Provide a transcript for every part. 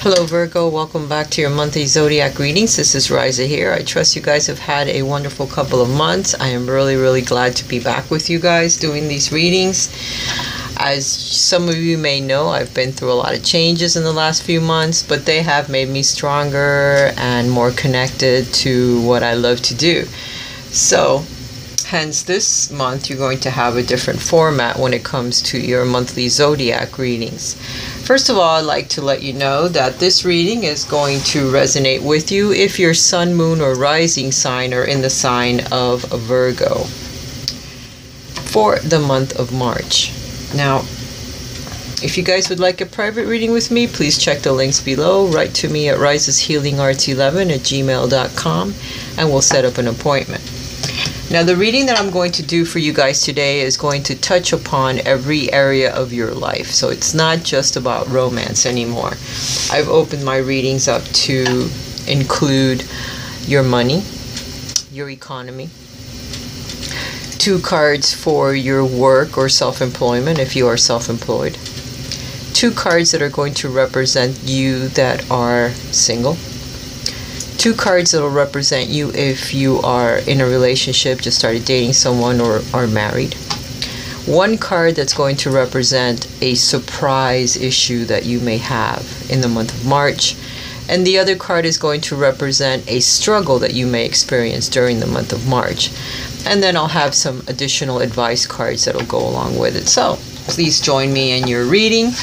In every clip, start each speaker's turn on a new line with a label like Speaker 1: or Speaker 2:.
Speaker 1: Hello Virgo, welcome back to your monthly zodiac readings. This is Raisa here. I trust you guys have had a wonderful couple of months. I am really glad to be back with you guys doing these readings. As some of you may know, I've been through a lot of changes in the last few months, but they have made me stronger and more connected to what I love to do. So, hence this month you're going to have a different format when it comes to your monthly zodiac readings. First of all, I'd like to let you know that this reading is going to resonate with you if your sun, moon, or rising sign are in the sign of Virgo for the month of March. Now, if you guys would like a private reading with me, please check the links below. Write to me at risashealingarts11@gmail.com and we'll set up an appointment. Now, the reading that I'm going to do for you guys today is going to touch upon every area of your life. So it's not just about romance anymore. I've opened my readings up to include your money, your economy, 2 cards for your work or self-employment if you are self-employed, 2 cards that are going to represent you that are single, 2 cards that will represent you if you are in a relationship, just started dating someone, or are married. 1 card that's going to represent a surprise issue that you may have in the month of March. And the other card is going to represent a struggle that you may experience during the month of March. And then I'll have some additional advice cards that will go along with it. So please join me in your reading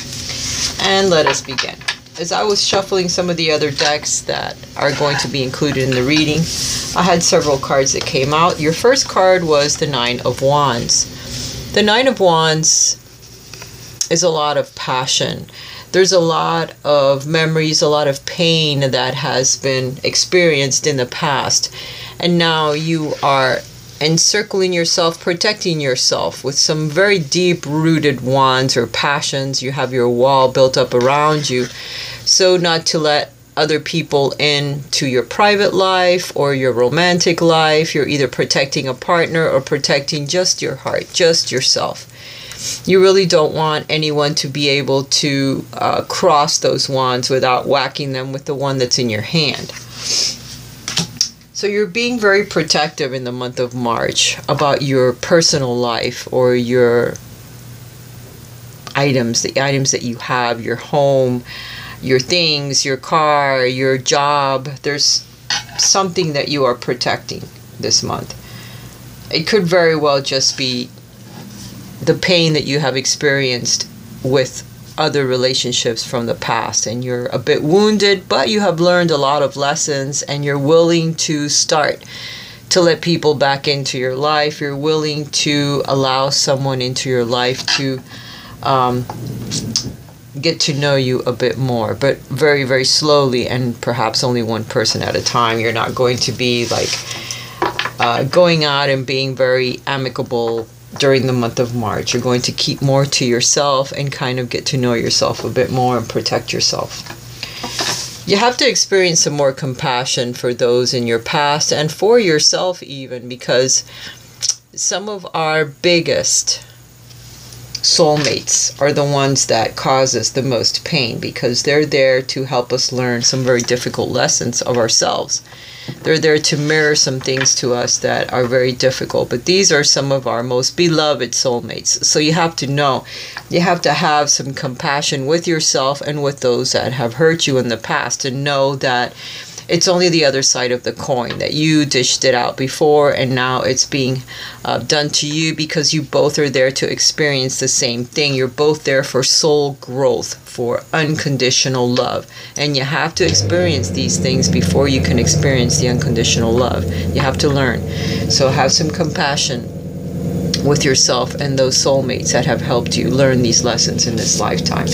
Speaker 1: and let us begin. As I was shuffling some of the other decks that are going to be included in the reading, I had several cards that came out. Your first card was the 9 of Wands. The 9 of Wands is a lot of passion. There's a lot of memories, a lot of pain that has been experienced in the past. And now you are encircling yourself, protecting yourself with some very deep-rooted wands or passions. You have your wall built up around you, so not to let other people into your private life or your romantic life. You're either protecting a partner or protecting just your heart, just yourself. You really don't want anyone to be able to cross those wands without whacking them with the one that's in your hand. So you're being very protective in the month of March about your personal life or your items, the items that you have, your home, your things, your car, your job. There's something that you are protecting this month. It could very well just be the pain that you have experienced with other relationships from the past, and you're a bit wounded, but you have learned a lot of lessons and you're willing to start to let people back into your life. You're willing to allow someone into your life to get to know you a bit more, but very slowly, and perhaps only one person at a time. You're not going to be like going out and being very amicable during the month of March. You're going to keep more to yourself and kind of get to know yourself a bit more and protect yourself. You have to experience some more compassion for those in your past and for yourself even, because some of our biggest soulmates are the ones that cause us the most pain, because they're there to help us learn some very difficult lessons of ourselves. They're there to mirror some things to us that are very difficult. But these are some of our most beloved soulmates. So you have to know, you have to have some compassion with yourself and with those that have hurt you in the past, and know that it's only the other side of the coin, that you dished it out before and now it's being done to you, because you both are there to experience the same thing. You're both there for soul growth, for unconditional love. And you have to experience these things before you can experience the unconditional love. You have to learn. So have some compassion with yourself and those soulmates that have helped you learn these lessons in this lifetime.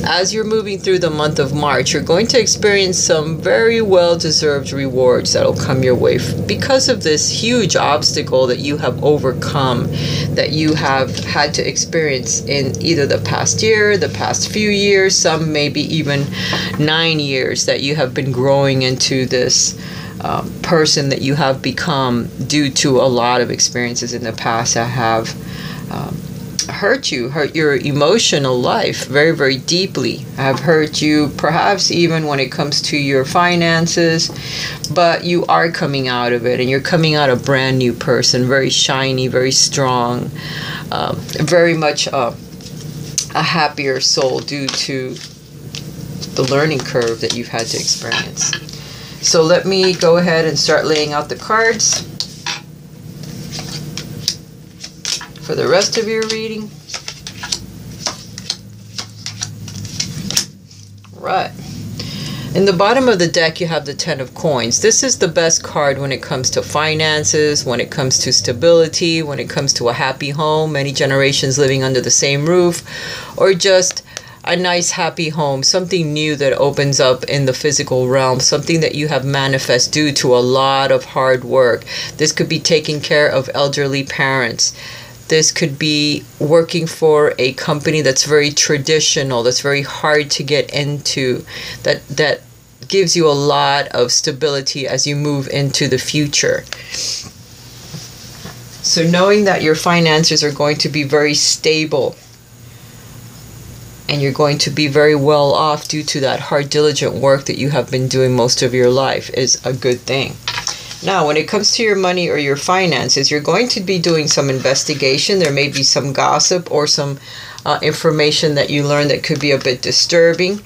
Speaker 1: As you're moving through the month of March, you're going to experience some very well-deserved rewards that'll come your way because of this huge obstacle that you have overcome, that you have had to experience in either the past year, the past few years, some maybe even 9 years, that you have been growing into this person that you have become due to a lot of experiences in the past that have hurt you, hurt your emotional life very, very deeply, have hurt you perhaps even when it comes to your finances, but you are coming out of it, and you're coming out a brand new person, very shiny, very strong, very much a happier soul due to the learning curve that you've had to experience. So let me go ahead and start laying out the cards for the rest of your reading. Right. In the bottom of the deck, you have the Ten of Coins. This is the best card when it comes to finances, when it comes to stability, when it comes to a happy home, many generations living under the same roof, or just a nice happy home, something new that opens up in the physical realm, something that you have manifest due to a lot of hard work. This could be taking care of elderly parents. This could be working for a company that's very traditional, that's very hard to get into, that gives you a lot of stability as you move into the future. So knowing that your finances are going to be very stable, and you're going to be very well off due to that hard, diligent work that you have been doing most of your life, is a good thing. Now, when it comes to your money or your finances, you're going to be doing some investigation. There may be some gossip or some information that you learn that could be a bit disturbing,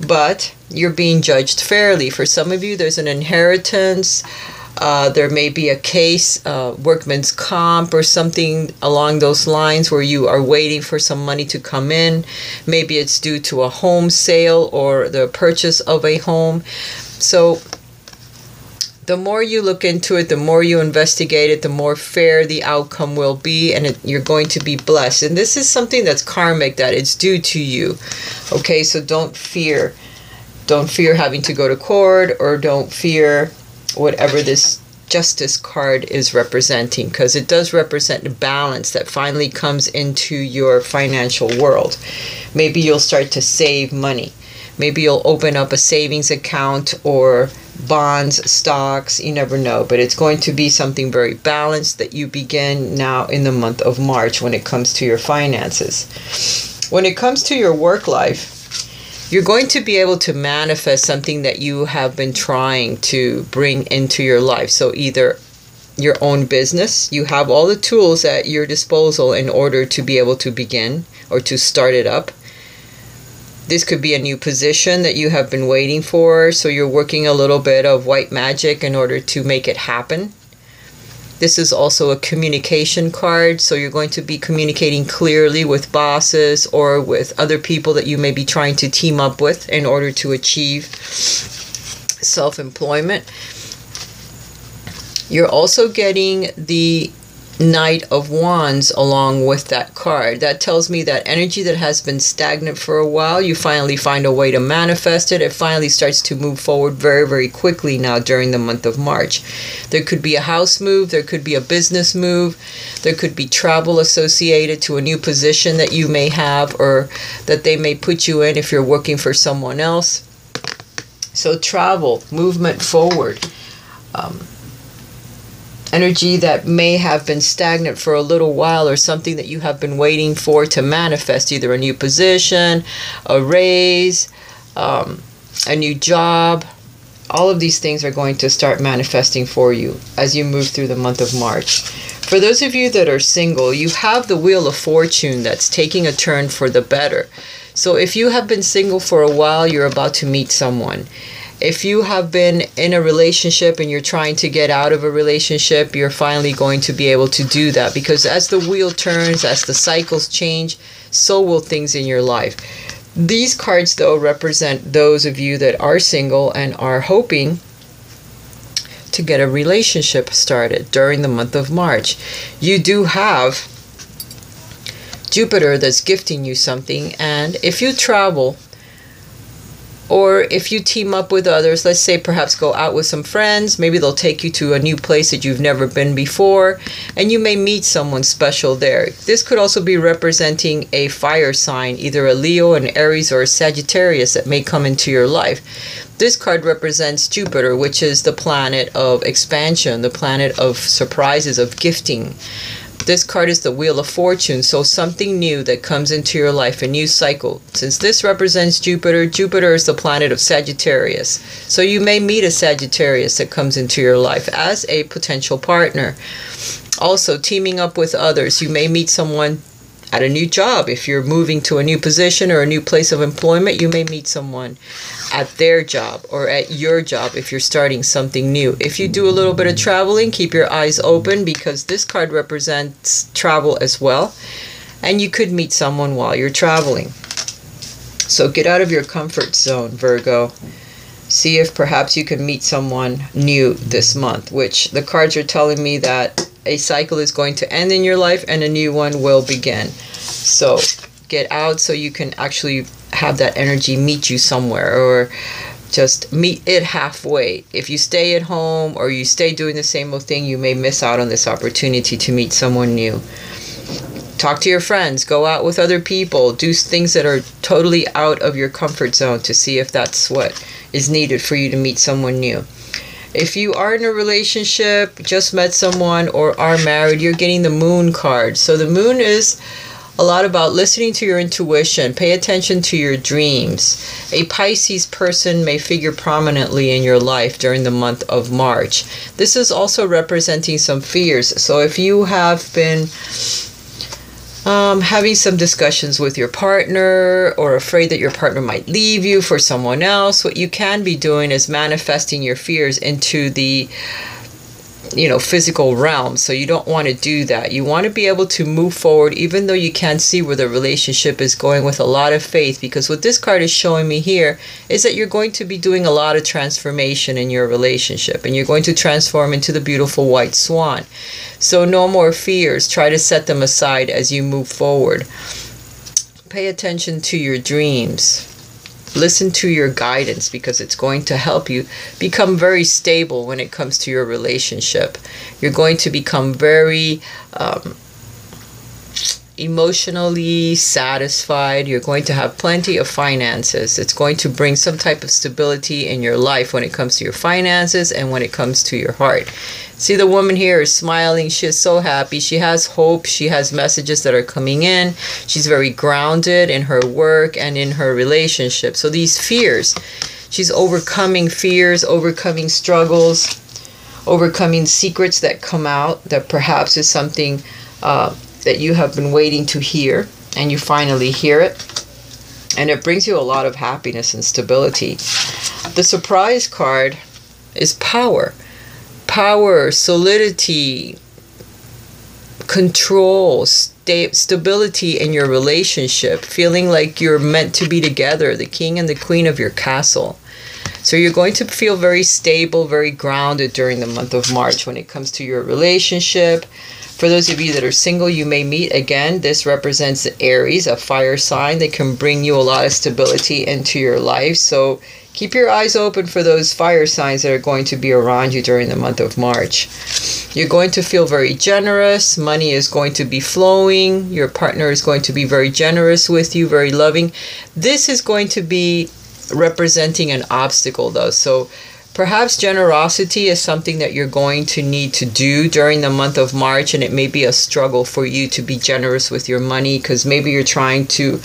Speaker 1: but you're being judged fairly. For some of you, there's an inheritance. There may be a case, workman's comp or something along those lines where you are waiting for some money to come in. Maybe it's due to a home sale or the purchase of a home. So the more you look into it, the more you investigate it, the more fair the outcome will be, and you're going to be blessed. And this is something that's karmic, that it's due to you. Okay, so don't fear. Don't fear having to go to court, or don't fear whatever this Justice card is representing, because it does represent the balance that finally comes into your financial world. Maybe you'll start to save money. Maybe you'll open up a savings account or bonds, stocks, you never know. But it's going to be something very balanced that you begin now in the month of March when it comes to your finances. When it comes to your work life, you're going to be able to manifest something that you have been trying to bring into your life. So either your own business, you have all the tools at your disposal in order to be able to begin or to start it up. This could be a new position that you have been waiting for, so you're working a little bit of white magic in order to make it happen. This is also a communication card, so you're going to be communicating clearly with bosses or with other people that you may be trying to team up with in order to achieve self-employment. You're also getting the Knight of Wands along with that card. That tells me that energy that has been stagnant for a while, you finally find a way to manifest it. It finally starts to move forward very, very quickly now during the month of March. There could be a house move, there could be a business move, there could be travel associated to a new position that you may have or that they may put you in if you're working for someone else. So travel, movement forward. Energy that may have been stagnant for a little while, or something that you have been waiting for to manifest, either a new position, a raise, a new job. All of these things are going to start manifesting for you as you move through the month of March. For those of you that are single, you have the Wheel of Fortune that's taking a turn for the better. So if you have been single for a while, you're about to meet someone. If you have been in a relationship and you're trying to get out of a relationship, you're finally going to be able to do that, because as the wheel turns, as the cycles change, so will things in your life. These cards, though, represent those of you that are single and are hoping to get a relationship started during the month of March. You do have Jupiter that's gifting you something, and if you travel, or if you team up with others, let's say perhaps go out with some friends, maybe they'll take you to a new place that you've never been before, and you may meet someone special there. This could also be representing a fire sign, either a Leo, an Aries, or a Sagittarius that may come into your life. This card represents Jupiter, which is the planet of expansion, the planet of surprises, of gifting. This card is the Wheel of Fortune, so something new that comes into your life, a new cycle. Since this represents Jupiter, Jupiter is the planet of Sagittarius. So you may meet a Sagittarius that comes into your life as a potential partner. Also, teaming up with others. You may meet someone at a new job. If you're moving to a new position or a new place of employment, you may meet someone at their job or at your job if you're starting something new. If you do a little bit of traveling, keep your eyes open because this card represents travel as well. And you could meet someone while you're traveling. So get out of your comfort zone, Virgo. See if perhaps you can meet someone new this month, which the cards are telling me that a cycle is going to end in your life and a new one will begin. So get out so you can actually have that energy meet you somewhere, or just meet it halfway. If you stay at home or you stay doing the same old thing, you may miss out on this opportunity to meet someone new. Talk to your friends, go out with other people, do things that are totally out of your comfort zone to see if that's what is needed for you to meet someone new. If you are in a relationship, just met someone, or are married, you're getting the Moon card. So the Moon is a lot about listening to your intuition. Pay attention to your dreams. A Pisces person may figure prominently in your life during the month of March. This is also representing some fears. So if you have been having some discussions with your partner or afraid that your partner might leave you for someone else, what you can be doing is manifesting your fears into the physical realm. So you don't want to do that. You want to be able to move forward even though you can't see where the relationship is going, with a lot of faith, because what this card is showing me here is that you're going to be doing a lot of transformation in your relationship and you're going to transform into the beautiful white swan. So no more fears. Try to set them aside as you move forward. Pay attention to your dreams. Listen to your guidance because it's going to help you become very stable when it comes to your relationship. You're going to become very emotionally satisfied. You're going to have plenty of finances. It's going to bring some type of stability in your life when it comes to your finances and when it comes to your heart. See, the woman here is smiling. She is so happy. She has hope. She has messages that are coming in. She's very grounded in her work and in her relationship. So these fears, she's overcoming fears, overcoming struggles, overcoming secrets that come out that perhaps is something that you have been waiting to hear, and you finally hear it. And it brings you a lot of happiness and stability. The surprise card is power. Power, solidity, control, stability in your relationship, feeling like you're meant to be together, the king and the queen of your castle. So you're going to feel very stable, very grounded during the month of March when it comes to your relationship. For those of you that are single, you may meet, again, this represents Aries, a fire sign that can bring you a lot of stability into your life. So keep your eyes open for those fire signs that are going to be around you during the month of March. You're going to feel very generous. Money is going to be flowing. Your partner is going to be very generous with you, very loving. This is going to be representing an obstacle, though. So perhaps generosity is something that you're going to need to do during the month of March, and it may be a struggle for you to be generous with your money because maybe you're trying to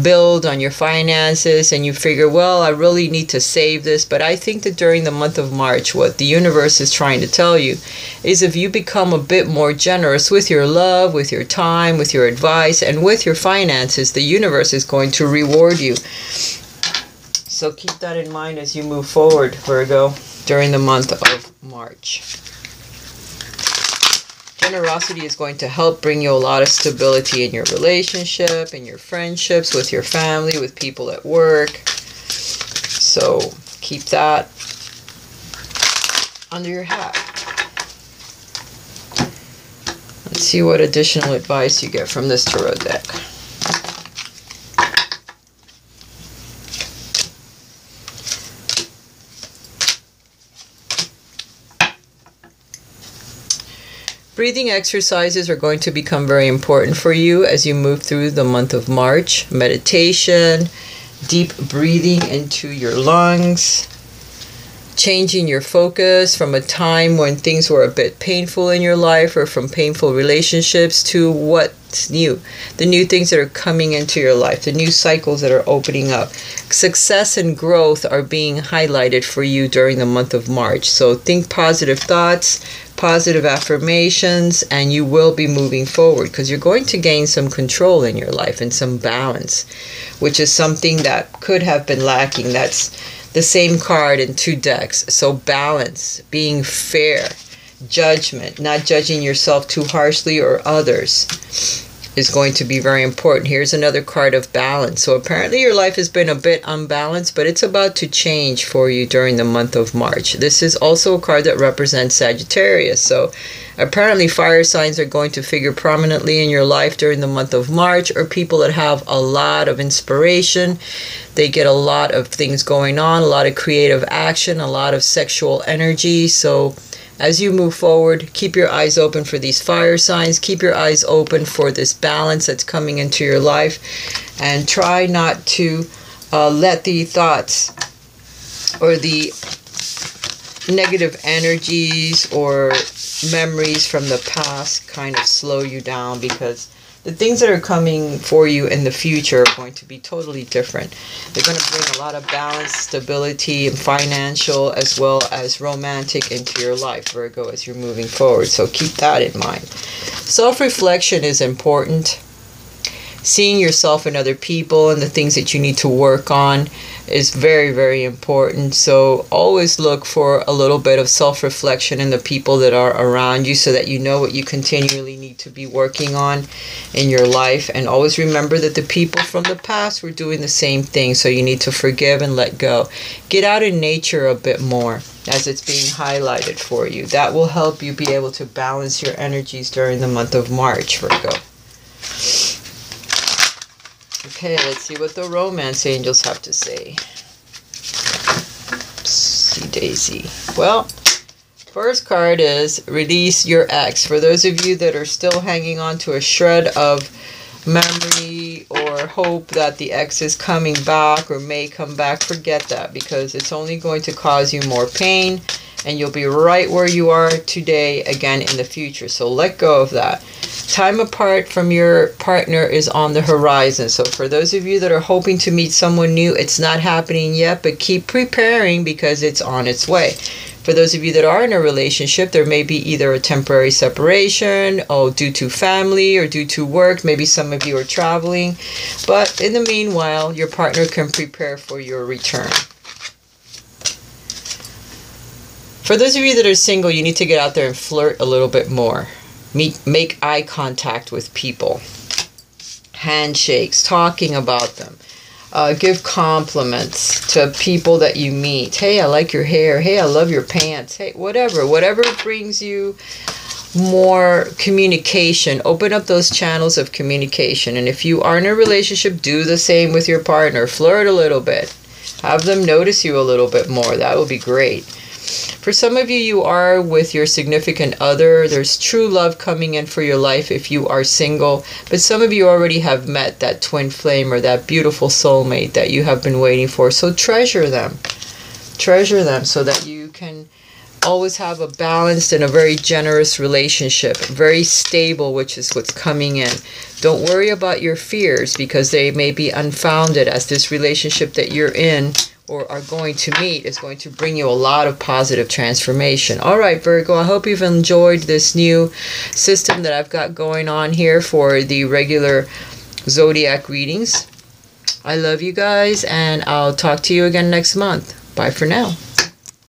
Speaker 1: build on your finances and you figure, well, I really need to save this. But I think that during the month of March, what the universe is trying to tell you is if you become a bit more generous with your love, with your time, with your advice, and with your finances, the universe is going to reward you. So keep that in mind as you move forward, Virgo, during the month of March. Generosity is going to help bring you a lot of stability in your relationship, in your friendships, with your family, with people at work. So keep that under your hat. Let's see what additional advice you get from this tarot deck. Breathing exercises are going to become very important for you as you move through the month of March. Meditation, deep breathing into your lungs, changing your focus from a time when things were a bit painful in your life or from painful relationships to what's new, the new things that are coming into your life, the new cycles that are opening up. Success and growth are being highlighted for you during the month of March. So think positive thoughts, positive affirmations, and you will be moving forward because you're going to gain some control in your life and some balance, which is something that could have been lacking. That's the same card in 2 decks. So balance, being fair, judgment, not judging yourself too harshly or others is going to be very important. Here's another card of balance. So apparently your life has been a bit unbalanced, but it's about to change for you during the month of March. This is also a card that represents Sagittarius. So apparently fire signs are going to figure prominently in your life during the month of March, or people that have a lot of inspiration. They get a lot of things going on, a lot of creative action, a lot of sexual energy. So as you move forward, keep your eyes open for these fire signs. Keep your eyes open for this balance that's coming into your life. And try not to let the thoughts or the negative energies or memories from the past kind of slow you down, because the things that are coming for you in the future are going to be totally different. They're going to bring a lot of balance, stability, and financial as well as romantic into your life, Virgo, as you're moving forward. So keep that in mind. Self-reflection is important. Seeing yourself in other people and the things that you need to work on is very, very important. So always look for a little bit of self-reflection in the people that are around you so that you know what you continually need to be working on in your life. And always remember that the people from the past were doing the same thing. So you need to forgive and let go. Get out in nature a bit more as it's being highlighted for you. That will help you be able to balance your energies during the month of March, Virgo. Okay, let's see what the romance angels have to say. See, Daisy. Well, first card is release your ex. For those of you that are still hanging on to a shred of memory or hope that the ex is coming back or may come back, forget that, because it's only going to cause you more pain and you'll be right where you are today again in the future. So let go of that. Time apart from your partner is on the horizon. So for those of you that are hoping to meet someone new, it's not happening yet, but keep preparing because it's on its way. For those of you that are in a relationship, there may be either a temporary separation, due to family or due to work. Maybe some of you are traveling. But in the meanwhile, your partner can prepare for your return. For those of you that are single, you need to get out there and flirt a little bit more. Make eye contact with people. Handshakes, talking about them. Give compliments to people that you meet. Hey, I like your hair. Hey, I love your pants. Hey, whatever. Whatever brings you more communication. Open up those channels of communication. And if you are in a relationship, do the same with your partner. Flirt a little bit. Have them notice you a little bit more. That would be great. For some of you, you are with your significant other. There's true love coming in for your life if you are single. But some of you already have met that twin flame or that beautiful soulmate that you have been waiting for. So treasure them. Treasure them so that you can always have a balanced and a very generous relationship. Very stable, which is what's coming in. Don't worry about your fears because they may be unfounded, as this relationship that you're in or are going to meet is going to bring you a lot of positive transformation. All right, Virgo, I hope you've enjoyed this new system that I've got going on here for the regular zodiac readings. I love you guys, and I'll talk to you again next month. Bye for now.